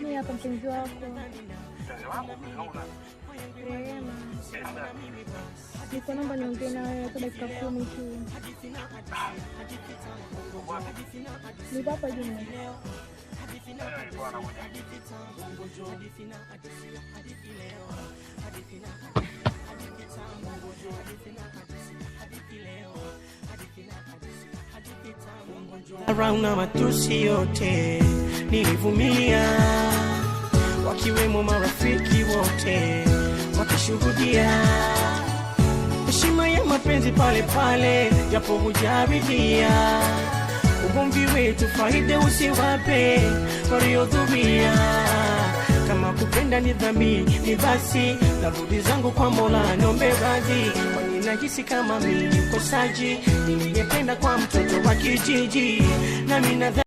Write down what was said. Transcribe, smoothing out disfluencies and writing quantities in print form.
Mimi hapa mpenzi wako. Mpenzi wangu unaona? Rehema. Niko naomba niongee na wewe kwa dakika 10 tu. Ni baba Juma. Around na matusi yote nilivumilia, wakiwemo marafiki wote wakishuhudia heshima ya mapenzi pale pale, japo hujaridhia. Ugomvi wetu faida usiwape waliodhumia. Kama kupenda ni dhambi ni basi, narudi zangu kwa Mola niombe radhi, kwani najisi kama mimi mkosaji niliyependa kwa mtoto wa kijiji. Na mimi